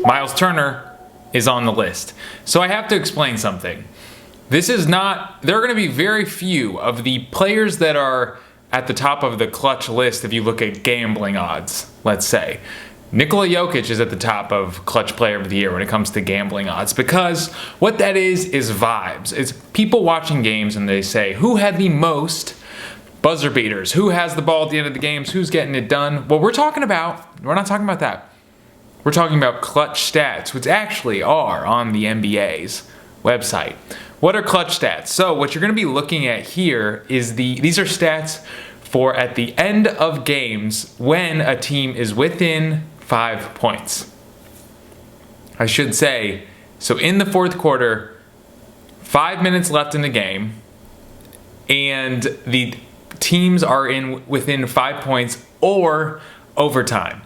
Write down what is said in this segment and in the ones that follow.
Myles Turner is on the list. So I have to explain something. This is not, there are going to be very few of the players that are at the top of the clutch list if you look at gambling odds, let's say. Nikola Jokic is at the top of clutch player of the year when it comes to gambling odds, because what that is vibes. It's people watching games and they say, who had the most buzzer beaters? Who has the ball at the end of the games? Who's getting it done? What we're not talking about that. We're talking about clutch stats, which actually are on the NBA's website. What are clutch stats? So what you're going to be looking at here is these are stats for at the end of games when a team is within 5 points. I should say, so in the fourth quarter, 5 minutes left in the game, and the teams are within 5 points or overtime.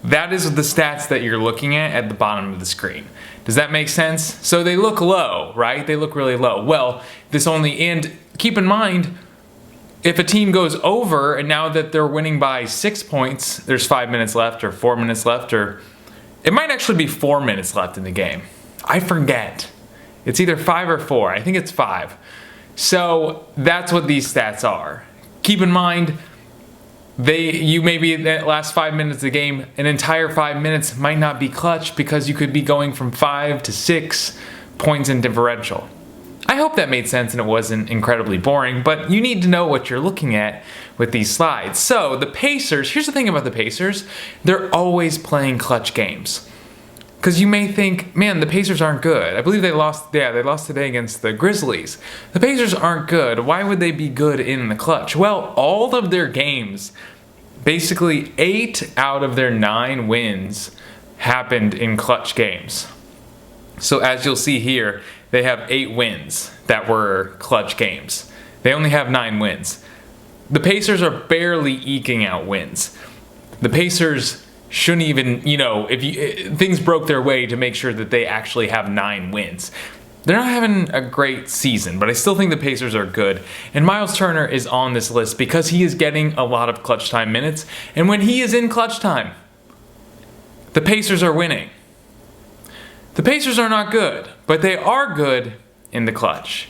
That is the stats that you're looking at the bottom of the screen. Does that make sense? So they look low, right? They look really low. Well, and keep in mind, if a team goes over and now that they're winning by 6 points, there's 5 minutes left or 4 minutes left, or it might actually be 4 minutes left in the game. I forget. It's either 5 or 4. I think it's 5. So that's what these stats are. Keep in mind, you may be in that last 5 minutes of the game, an entire 5 minutes might not be clutch because you could be going from 5 to 6 points in differential. I hope that made sense and it wasn't incredibly boring, but you need to know what you're looking at with these slides. So the Pacers, here's the thing about the Pacers, they're always playing clutch games. Because you may think, man, the Pacers aren't good. I believe they lost today against the Grizzlies. The Pacers aren't good. Why would they be good in the clutch? Well, all of their games, basically 8 out of their 9 wins happened in clutch games. So as you'll see here, they have 8 wins that were clutch games. They only have 9 wins. The Pacers are barely eking out wins. The Pacers shouldn't even, if things broke their way to make sure that they actually have 9 wins. They're not having a great season, but I still think the Pacers are good. And Myles Turner is on this list because he is getting a lot of clutch time minutes. And when he is in clutch time, the Pacers are winning. The Pacers are not good, but they are good in the clutch.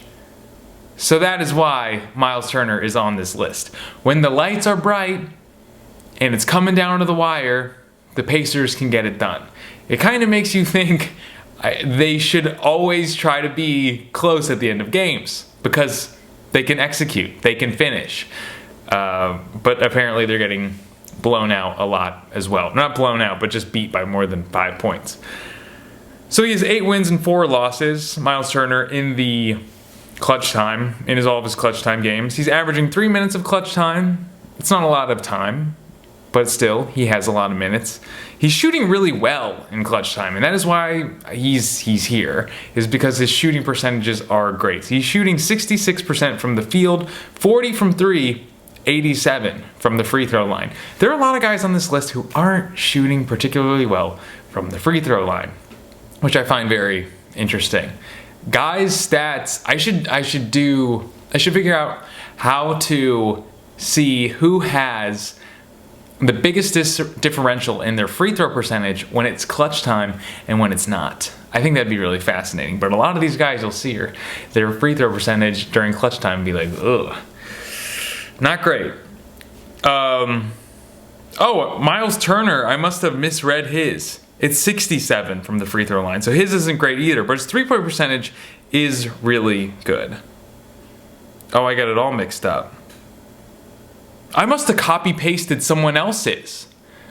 So that is why Myles Turner is on this list. When the lights are bright and it's coming down to the wire, the Pacers can get it done. It kind of makes you think they should always try to be close at the end of games because they can execute, they can finish. But apparently they're getting blown out a lot as well. Not blown out, but just beat by more than 5 points. So he has 8 wins and 4 losses, Myles Turner, in the clutch time, in all of his clutch time games. He's averaging 3 minutes of clutch time. It's not a lot of time, but still, he has a lot of minutes. He's shooting really well in clutch time, and that is why he's here, is because his shooting percentages are great. He's shooting 66% from the field, 40 from 3, 87 from the free throw line. There are a lot of guys on this list who aren't shooting particularly well from the free throw line, which I find very interesting. Guys' stats, I should figure out how to see who has the biggest differential in their free throw percentage when it's clutch time and when it's not. I think that'd be really fascinating. But a lot of these guys you'll see here, their free throw percentage during clutch time would be like, ugh, not great. Myles Turner, I must have misread his. It's 67 from the free throw line, so his isn't great either, but his three-point percentage is really good. Oh, I got it all mixed up. I must have copy-pasted someone else's.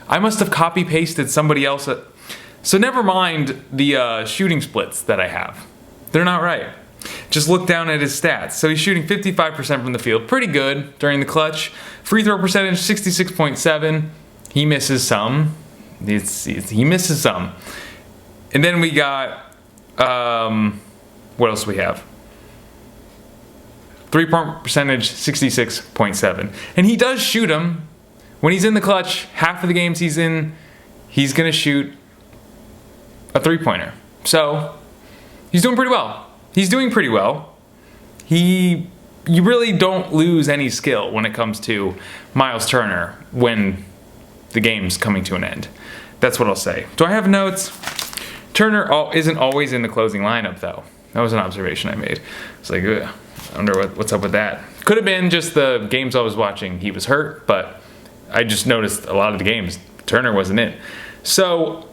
I must have copy-pasted somebody else. So never mind the shooting splits that I have. They're not right. Just look down at his stats. So he's shooting 55% from the field. Pretty good during the clutch. Free throw percentage, 66.7. He misses some. He misses some. And then we got, what else do we have? 3-point percentage, 66.7. And he does shoot them. When he's in the clutch, half of the games he's in, he's going to shoot a three-pointer. So he's doing pretty well. You really don't lose any skill when it comes to Myles Turner when the game's coming to an end. That's what I'll say. Do I have notes? Turner isn't always in the closing lineup, though. That was an observation I made. It's like, ugh, I wonder what's up with that. Could have been just the games I was watching. He was hurt, but I just noticed a lot of the games, Turner wasn't in. So,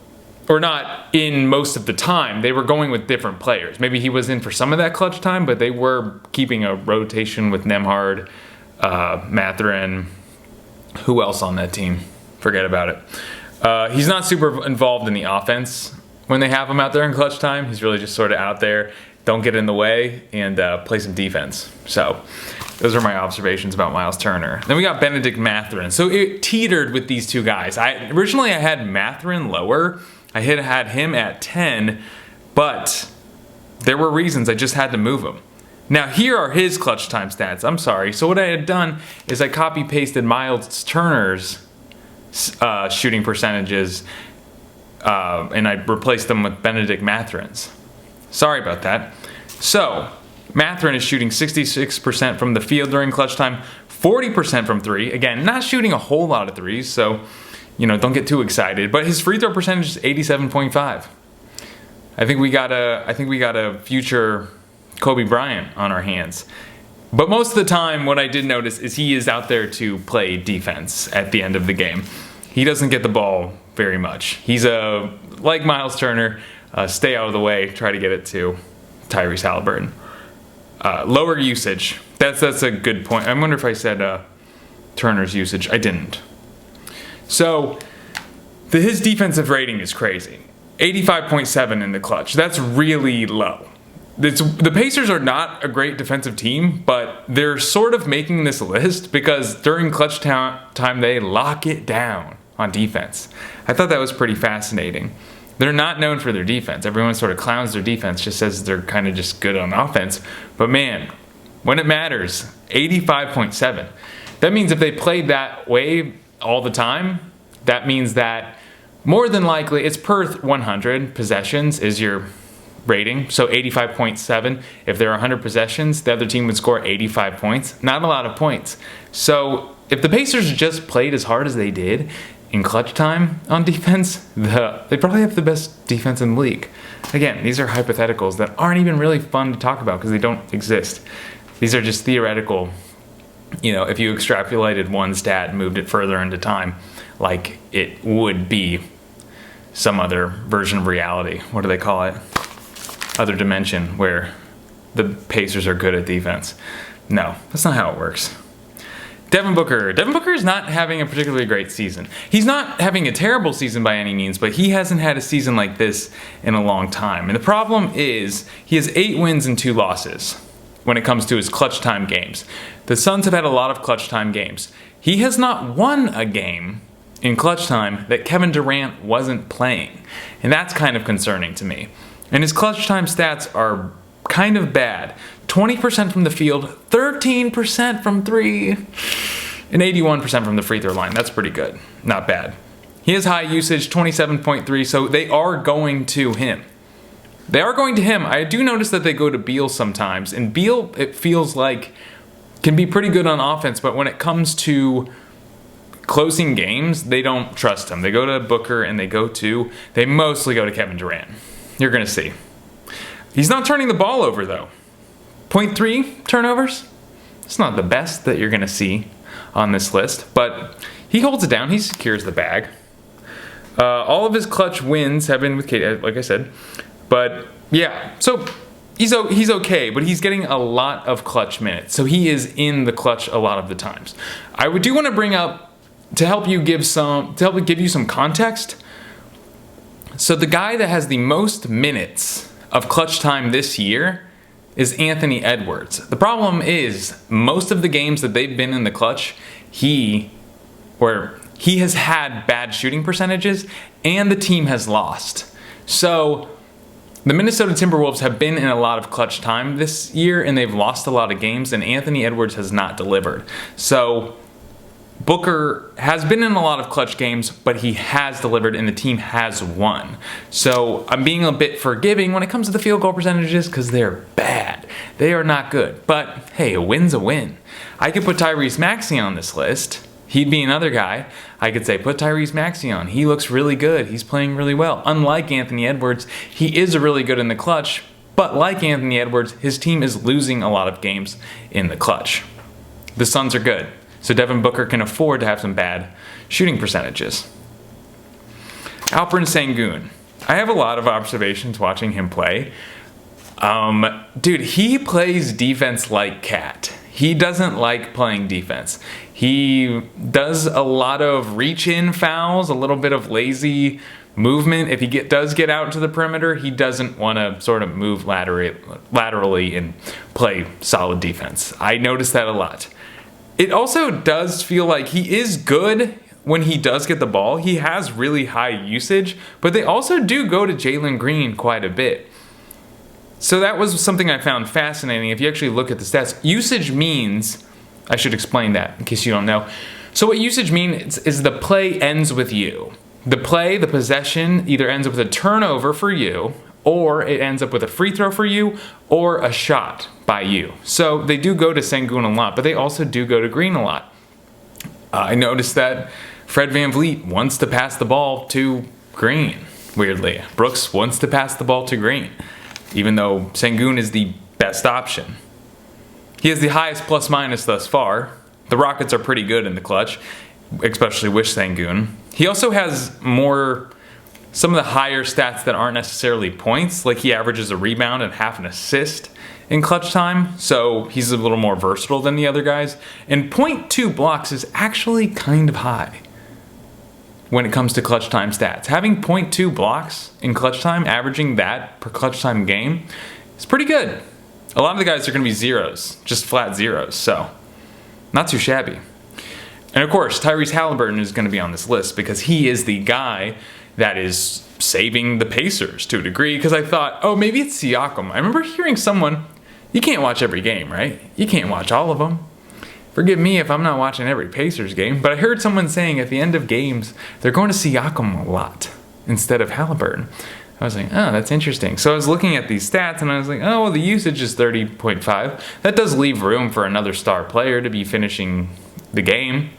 or not in most of the time. They were going with different players. Maybe he was in for some of that clutch time, but they were keeping a rotation with Nembhard, Mathurin. Who else on that team? Forget about it. He's not super involved in the offense when they have him out there in clutch time. He's really just sort of out there, don't get in the way, and play some defense. So those are my observations about Myles Turner. Then we got Bennedict Mathurin. So it teetered with these two guys. Originally I had Mathurin lower. I had him at 10, but there were reasons I just had to move him. Now here are his clutch time stats. I'm sorry. So what I had done is I copy pasted Myles Turner's shooting percentages and I replaced them with Bennedict Mathurin's. Sorry about that. So Mathurin is shooting 66% from the field during clutch time, 40% from three. Again, not shooting a whole lot of threes, so don't get too excited. But his free throw percentage is 87.5. I think we got a future Kobe Bryant on our hands. But most of the time, what I did notice is he is out there to play defense at the end of the game. He doesn't get the ball very much. He's like Myles Turner, stay out of the way, try to get it to Tyrese Haliburton. Lower usage. That's a good point. I wonder if I said Turner's usage. I didn't. So his defensive rating is crazy. 85.7 in the clutch. That's really low. The Pacers are not a great defensive team, but they're sort of making this list because during clutch time they lock it down on defense. I thought that was pretty fascinating. They're not known for their defense. Everyone sort of clowns their defense, just says they're kind of just good on offense. But man, when it matters, 85.7. That means if they played that way all the time, that means that more than likely it's per 100 possessions is your rating. So 85.7. If there are 100 possessions, the other team would score 85 points. Not a lot of points. So if the Pacers just played as hard as they did in clutch time on defense, they probably have the best defense in the league. Again, these are hypotheticals that aren't even really fun to talk about because they don't exist. These are just theoretical. If you extrapolated one stat and moved it further into time, like it would be some other version of reality. What do they call it? Other dimension where the Pacers are good at defense. No, that's not how it works. Devin Booker. Devin Booker is not having a particularly great season. He's not having a terrible season by any means, but he hasn't had a season like this in a long time. And the problem is he has 8 wins and 2 losses when it comes to his clutch time games. The Suns have had a lot of clutch time games. He has not won a game in clutch time that Kevin Durant wasn't playing. And that's kind of concerning to me. And his clutch time stats are kind of bad. 20% from the field, 13% from 3, and 81% from the free throw line. That's pretty good. Not bad. He has high usage, 27.3, so they are going to him. I do notice that they go to Beal sometimes, and Beal, it feels like, can be pretty good on offense, but when it comes to closing games, they don't trust him. They go to Booker, and they mostly go to Kevin Durant. You're going to see. He's not turning the ball over, though. 0.3 turnovers. It's not the best that you're going to see on this list, but he holds it down. He secures the bag. All of his clutch wins have been with Kate, like I said. But, yeah, so he's okay, but he's getting a lot of clutch minutes. So he is in the clutch a lot of the times. I do want to bring up, to help give you some context, so the guy that has the most minutes of clutch time this year is Anthony Edwards. The problem is most of the games that they've been in the clutch, he has had bad shooting percentages and the team has lost. So the Minnesota Timberwolves have been in a lot of clutch time this year and they've lost a lot of games and Anthony Edwards has not delivered. So Booker has been in a lot of clutch games, but he has delivered and the team has won. So I'm being a bit forgiving when it comes to the field goal percentages because they're bad. They are not good. But hey, a win's a win. I could put Tyrese Maxey on this list. He'd be another guy I could say, put Tyrese Maxey on. He looks really good. He's playing really well. Unlike Anthony Edwards, he is really good in the clutch, but like Anthony Edwards, his team is losing a lot of games in the clutch. The Suns are good, so Devin Booker can afford to have some bad shooting percentages. Alperen Sengun. I have a lot of observations watching him play. Dude, he plays defense like cat. He doesn't like playing defense. He does a lot of reach-in fouls, a little bit of lazy movement. If he does get out to the perimeter, he doesn't want to sort of move laterally and play solid defense. I notice that a lot. It also does feel like he is good when he does get the ball. He has really high usage, but they also do go to Jalen Green quite a bit. So that was something I found fascinating. If you actually look at the stats, usage means, I should explain that in case you don't know. So what usage means is the play ends with you. The possession either ends up with a turnover for you, or it ends up with a free throw for you, or a shot by you. So they do go to Sengun a lot, but they also do go to Green a lot. I noticed that Fred VanVleet wants to pass the ball to Green, weirdly. Brooks wants to pass the ball to Green, even though Sengun is the best option. He has the highest plus-minus thus far. The Rockets are pretty good in the clutch, especially with Sengun. He also has some of the higher stats that aren't necessarily points, like he averages a rebound and half an assist in clutch time, so he's a little more versatile than the other guys. And 0.2 blocks is actually kind of high when it comes to clutch time stats. Having 0.2 blocks in clutch time, averaging that per clutch time game, is pretty good. A lot of the guys are going to be zeros, just flat zeros, so not too shabby. And of course, Tyrese Haliburton is going to be on this list because he is the guy that is saving the Pacers to a degree, because I thought, oh, maybe it's Siakam. I remember hearing someone, you can't watch every game, right? You can't watch all of them. Forgive me if I'm not watching every Pacers game, but I heard someone saying at the end of games, they're going to Siakam a lot instead of Haliburton. I was like, oh, that's interesting. So I was looking at these stats and I was like, oh, well, the usage is 30.5. That does leave room for another star player to be finishing the game.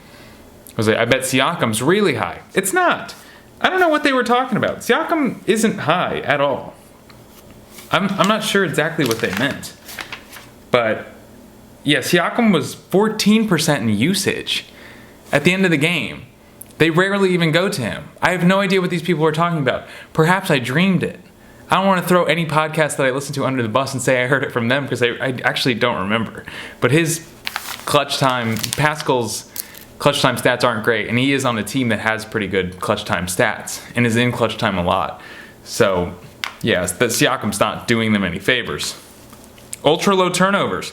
I was like, I bet Siakam's really high. It's not. I don't know what they were talking about. Siakam isn't high at all. I'm not sure exactly what they meant. But yeah, Siakam was 14% in usage at the end of the game. They rarely even go to him. I have no idea what these people are talking about. Perhaps I dreamed it. I don't want to throw any podcast that I listen to under the bus and say I heard it from them, because I actually don't remember. But his clutch time, Pascal's clutch time stats aren't great, and he is on a team that has pretty good clutch time stats and is in clutch time a lot. So, yeah, that Siakam's not doing them any favors. Ultra low turnovers.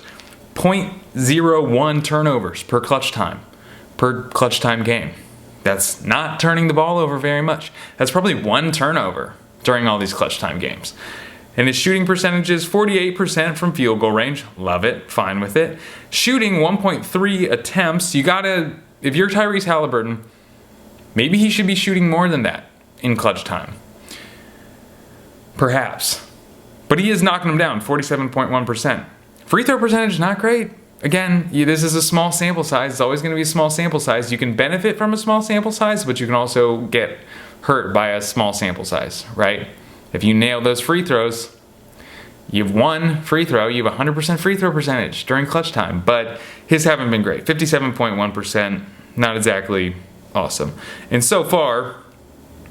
0.01 turnovers per clutch time game. That's not turning the ball over very much. That's probably one turnover during all these clutch time games. And his shooting percentage is 48% from field goal range. Love it. Fine with it. Shooting 1.3 attempts. If you're Tyrese Haliburton, maybe he should be shooting more than that in clutch time. Perhaps. But he is knocking them down, 47.1%. Free throw percentage, not great. Again, this is a small sample size. It's always going to be a small sample size. You can benefit from a small sample size, but you can also get hurt by a small sample size, right? If you nail those free throws, you have one free throw, you have 100% free throw percentage during clutch time. But his haven't been great. 57.1%, not exactly awesome. And so far,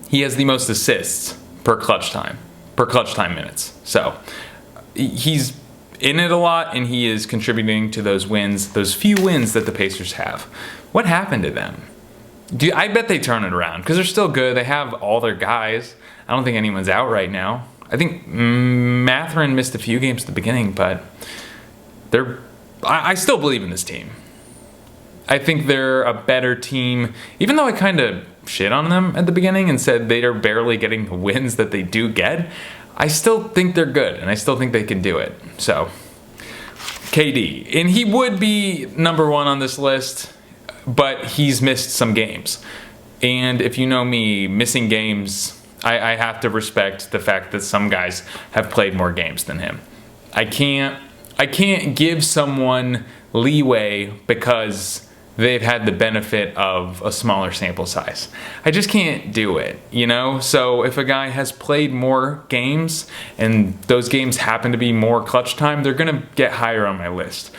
he has the most assists per clutch time minutes. So he's in it a lot, and he is contributing to those wins, those few wins that the Pacers have. What happened to them? I bet they turn it around, because they're still good. They have all their guys. I don't think anyone's out right now. I think Mathurin missed a few games at the beginning, but I still believe in this team. I think they're a better team, even though I kind of shit on them at the beginning and said they are barely getting the wins that they do get. I still think they're good, and I still think they can do it. So, KD. And he would be number one on this list, but he's missed some games. And if you know me, missing games, I have to respect the fact that some guys have played more games than him. I can't give someone leeway because they've had the benefit of a smaller sample size. I just can't do it, you know? So if a guy has played more games and those games happen to be more clutch time, they're gonna get higher on my list.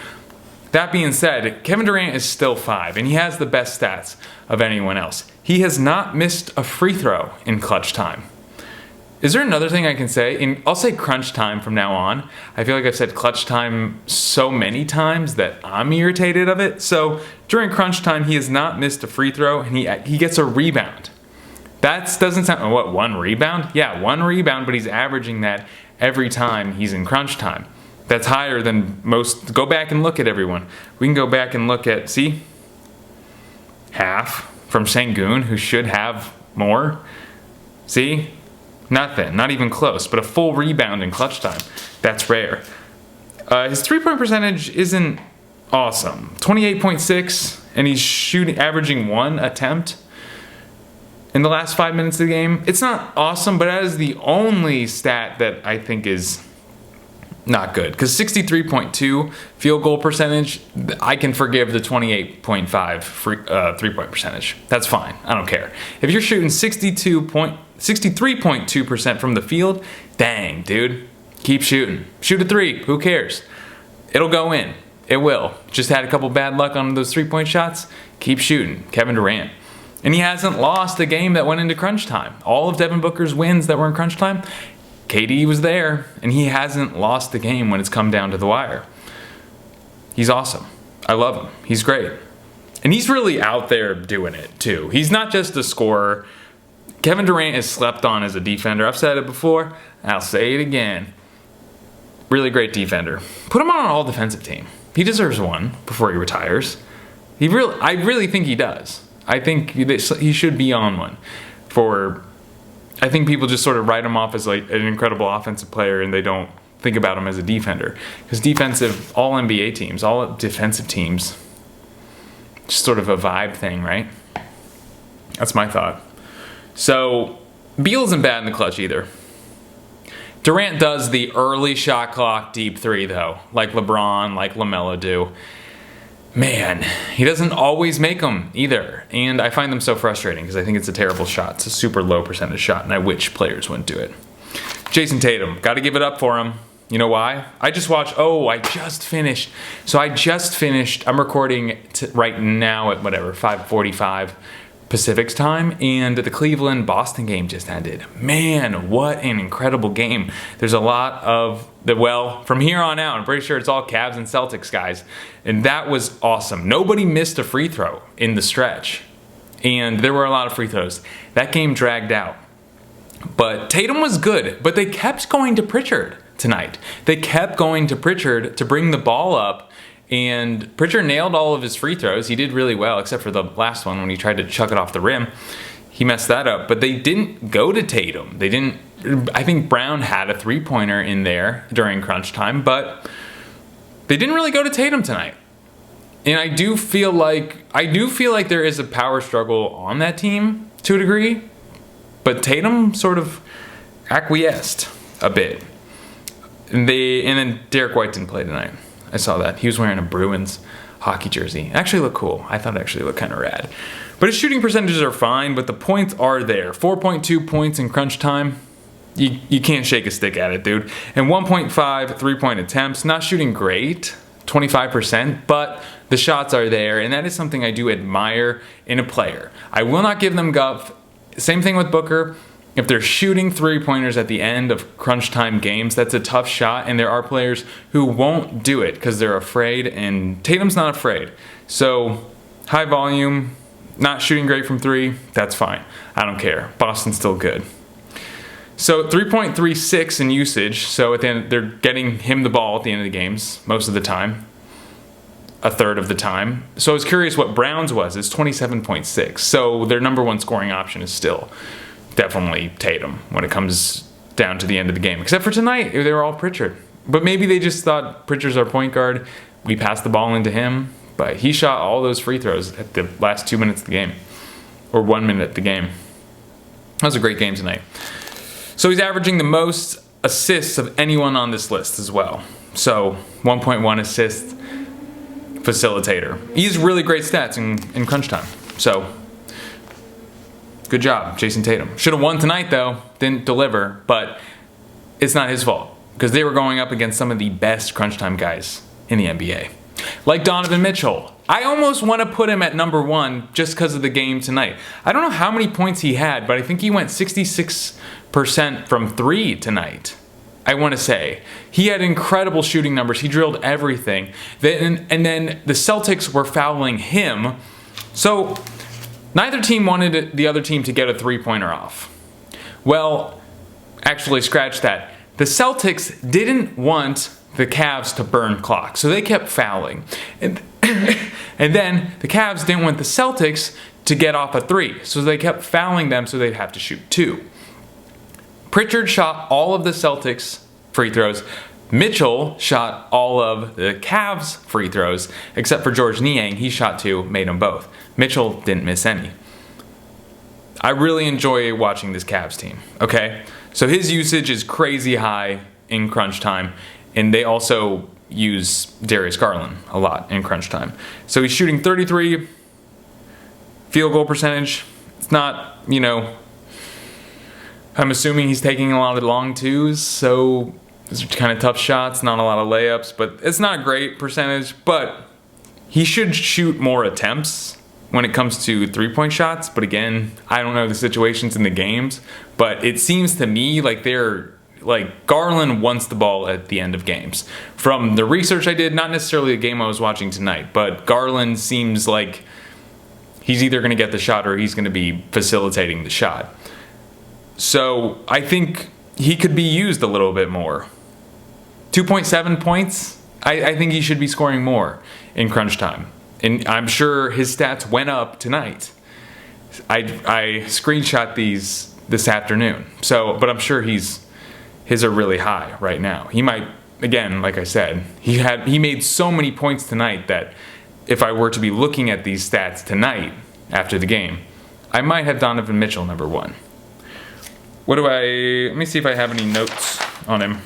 That being said, Kevin Durant is still 5, and he has the best stats of anyone else. He has not missed a free throw in clutch time. Is there another thing I can say? I'll say crunch time from now on. I feel like I've said clutch time so many times that I'm irritated of it. So during crunch time, he has not missed a free throw, and he gets a rebound. That doesn't sound, what, 1 rebound? Yeah, 1 rebound, but he's averaging that every time he's in crunch time. That's higher than most. Go back and look at everyone. We can go back and look at, see? Half from Sengun, who should have more. See? Nothing, not even close, but a full rebound in clutch time. That's rare. His three-point percentage isn't awesome. 28.6, and he's averaging 1 attempt in the last 5 minutes of the game. It's not awesome, but that is the only stat that I think is not good. Because 63.2 field goal percentage, I can forgive the 28.5 three-point percentage. That's fine. I don't care. If you're shooting 63.2% from the field, dang, dude. Keep shooting. Shoot a 3. Who cares? It'll go in. It will. Just had a couple bad luck on those 3-point shots. Keep shooting. Kevin Durant. And he hasn't lost a game that went into crunch time. All of Devin Booker's wins that were in crunch time, KD was there, and he hasn't lost the game when it's come down to the wire. He's awesome. I love him. He's great. And he's really out there doing it, too. He's not just a scorer. Kevin Durant is slept on as a defender. I've said it before. I'll say it again. Really great defender. Put him on an all-defensive team. He deserves one before he retires. I really think he does. I think he should be on one. I think people just sort of write him off as like an incredible offensive player, and they don't think about him as a defender. Because all NBA teams, all defensive teams, just sort of a vibe thing, right? That's my thought. So, Beal isn't bad in the clutch either. Durant does the early shot clock deep 3, though, like LeBron, like LaMelo do. Man, he doesn't always make them either. And I find them so frustrating because I think it's a terrible shot. It's a super low percentage shot, and I wish players wouldn't do it. Jayson Tatum, got to give it up for him. You know why? I just finished. So I just finished. I'm recording right now at 5:45 Pacific time, and the Cleveland-Boston game just ended. Man, what an incredible game. There's a lot of from here on out, I'm pretty sure it's all Cavs and Celtics guys, and that was awesome. Nobody missed a free throw in the stretch, and there were a lot of free throws. That game dragged out. But Tatum was good, but they kept going to Pritchard tonight. They kept going to Pritchard to bring the ball up, and Pritchard nailed all of his free throws. He did really well, except for the last one when he tried to chuck it off the rim. He messed that up, but they didn't go to Tatum. I think Brown had a three-pointer in there during crunch time, but they didn't really go to Tatum tonight. And I do feel like there is a power struggle on that team to a degree, but Tatum sort of acquiesced a bit. And then Derrick White didn't play tonight. I saw that. He was wearing a Bruins hockey jersey. Actually looked cool. I thought it actually looked kind of rad. But his shooting percentages are fine, but the points are there. 4.2 points in crunch time. You can't shake a stick at it, dude. And 1.5 three-point attempts. Not shooting great, 25%, but the shots are there, and that is something I do admire in a player. I will not give them guff. Same thing with Booker. If they're shooting three-pointers at the end of crunch time games, that's a tough shot, and there are players who won't do it because they're afraid, and Tatum's not afraid. So, high volume, not shooting great from 3, that's fine. I don't care. Boston's still good. So 3.36 in usage, so at the end, they're getting him the ball at the end of the games most of the time. A third of the time. So I was curious what Brown's was. It's 27.6. So their number one scoring option is still definitely Tatum when it comes down to the end of the game. Except for tonight, they were all Pritchard. But maybe they just thought Pritchard's our point guard. We passed the ball into him. But he shot all those free throws at the last 2 minutes of the game. Or 1 minute of the game. That was a great game tonight. So he's averaging the most assists of anyone on this list as well. So 1.1 assists. facilitator. He's really great stats in crunch time. So, good job, Jayson Tatum. Should have won tonight, though. Didn't deliver, but it's not his fault because they were going up against some of the best crunch time guys in the NBA. Like Donovan Mitchell. I almost want to put him at number 1 just because of the game tonight. I don't know how many points he had, but I think he went 66% from 3 tonight. I want to say. He had incredible shooting numbers. He drilled everything. And then the Celtics were fouling him. So neither team wanted the other team to get a three-pointer off. Well, actually, scratch that. The Celtics didn't want the Cavs to burn clock, so they kept fouling. And then the Cavs didn't want the Celtics to get off a 3, so they kept fouling them so they'd have to shoot 2. Pritchard shot all of the Celtics free throws. Mitchell shot all of the Cavs free throws, except for George Niang. He shot 2, made them both. Mitchell didn't miss any. I really enjoy watching this Cavs team, okay? So his usage is crazy high in crunch time, and they also use Darius Garland a lot in crunch time. So he's shooting 33, field goal percentage. It's not, I'm assuming he's taking a lot of long twos, so these are kind of tough shots, not a lot of layups, but it's not a great percentage, but he should shoot more attempts when it comes to three-point shots. But again, I don't know the situations in the games, but it seems to me like Garland wants the ball at the end of games. From the research I did, not necessarily the game I was watching tonight, but Garland seems like he's either going to get the shot or he's going to be facilitating the shot. So I think he could be used a little bit more. 2.7 points, I think he should be scoring more in crunch time. And I'm sure his stats went up tonight. I screenshot these this afternoon. But I'm sure his are really high right now. He might, again, like I said, he made so many points tonight that if I were to be looking at these stats tonight after the game, I might have Donovan Mitchell number 1. Let me see if I have any notes on him.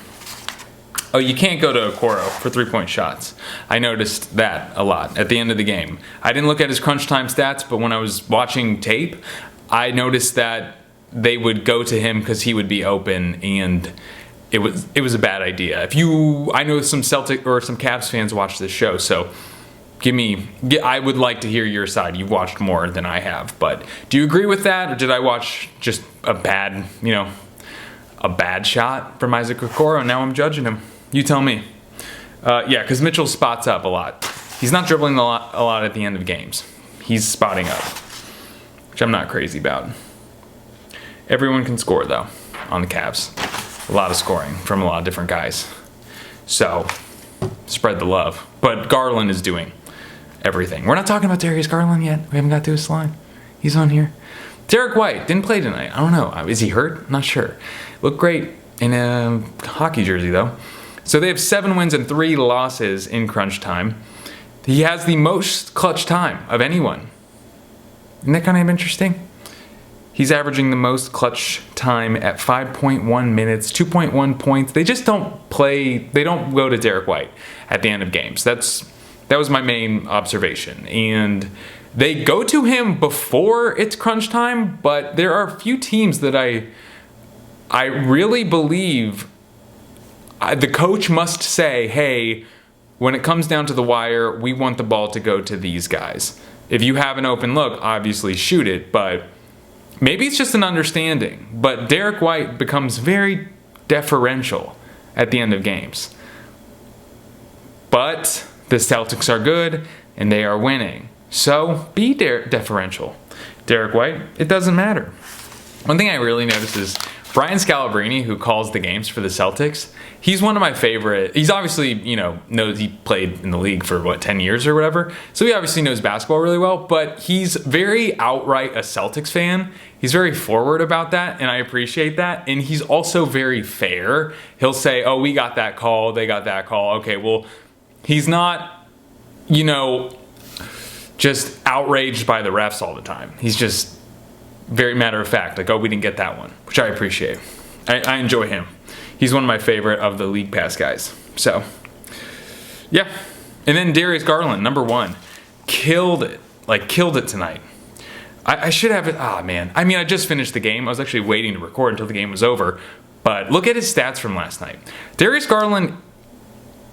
Oh, you can't go to Okoro for three-point shots. I noticed that a lot at the end of the game. I didn't look at his crunch time stats, but when I was watching tape, I noticed that they would go to him because he would be open, and it was a bad idea. I know some Celtic or some Cavs fans watch this show, so I would like to hear your side. You've watched more than I have, but do you agree with that, or did I watch just a bad shot from Isaac Okoro? Now I'm judging him. You tell me. Yeah, because Mitchell spots up a lot. He's not dribbling a lot at the end of games. He's spotting up, which I'm not crazy about. Everyone can score, though, on the Cavs. A lot of scoring from a lot of different guys. So, spread the love. But Garland is doing everything. We're not talking about Darius Garland yet. We haven't got to his slide. He's on here. Derrick White didn't play tonight. I don't know. Is he hurt? Not sure. Looked great in a hockey jersey, though. So they have 7 wins and 3 losses in crunch time. He has the most clutch time of anyone. Isn't that kind of interesting? He's averaging the most clutch time at 5.1 minutes, 2.1 points. They just don't play. They don't go to Derrick White at the end of games. That was my main observation. And they go to him before it's crunch time, but there are a few teams that I really believe the coach must say, hey, when it comes down to the wire, we want the ball to go to these guys. If you have an open look, obviously shoot it, but maybe it's just an understanding. But Derrick White becomes very deferential at the end of games. But the Celtics are good, and they are winning. So be deferential. Derrick White, it doesn't matter. One thing I really noticed is Brian Scalabrine, who calls the games for the Celtics, he's one of my favorite. He's obviously, knows he played in the league for 10 years or whatever. So he obviously knows basketball really well, but he's very outright a Celtics fan. He's very forward about that, and I appreciate that. And he's also very fair. He'll say, oh, we got that call, they got that call. Okay, well, he's not, just outraged by the refs all the time. He's just very matter of fact, like, oh, we didn't get that one, which I appreciate. I enjoy him. He's one of my favorite of the League Pass guys. So, yeah, And then Darius Garland, number 1. Killed it. Like, killed it tonight. I should have it. Ah, man. I mean, I just finished the game. I was actually waiting to record until the game was over. But look at his stats from last night. Darius Garland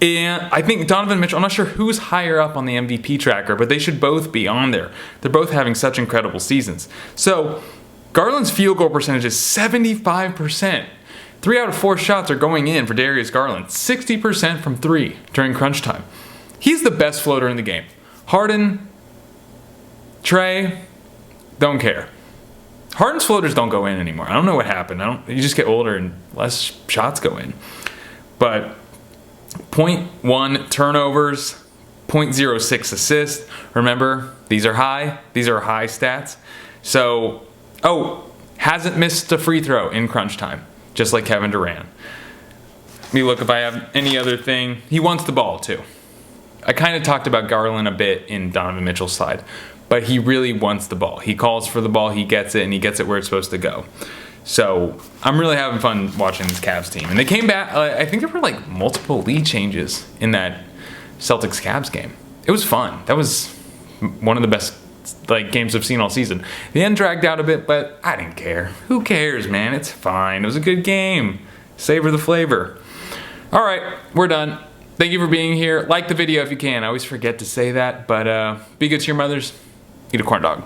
and I think Donovan Mitchell, I'm not sure who's higher up on the MVP tracker, but they should both be on there. They're both having such incredible seasons. So Garland's field goal percentage is 75%. 3 out of 4 shots are going in for Darius Garland. 60% from 3 during crunch time. He's the best floater in the game. Harden, Trey, don't care. Harden's floaters don't go in anymore. I don't know what happened. You just get older and less shots go in. But 0.1 turnovers, 0.06 assists. Remember, these are high stats. So, hasn't missed a free throw in crunch time, just like Kevin Durant. Let me look if I have any other thing. He wants the ball too. I kind of talked about Garland a bit in Donovan Mitchell's side, but he really wants the ball. He calls for the ball, he gets it, and he gets it where it's supposed to go. So I'm really having fun watching this Cavs team. And they came back, I think there were like multiple lead changes in that Celtics-Cavs game. It was fun. That was one of the best games I've seen all season. The end dragged out a bit, but I didn't care. Who cares, man? It's fine. It was a good game. Savor the flavor. All right, we're done. Thank you for being here. Like the video if you can. I always forget to say that, but be good to your mothers. Eat a corn dog.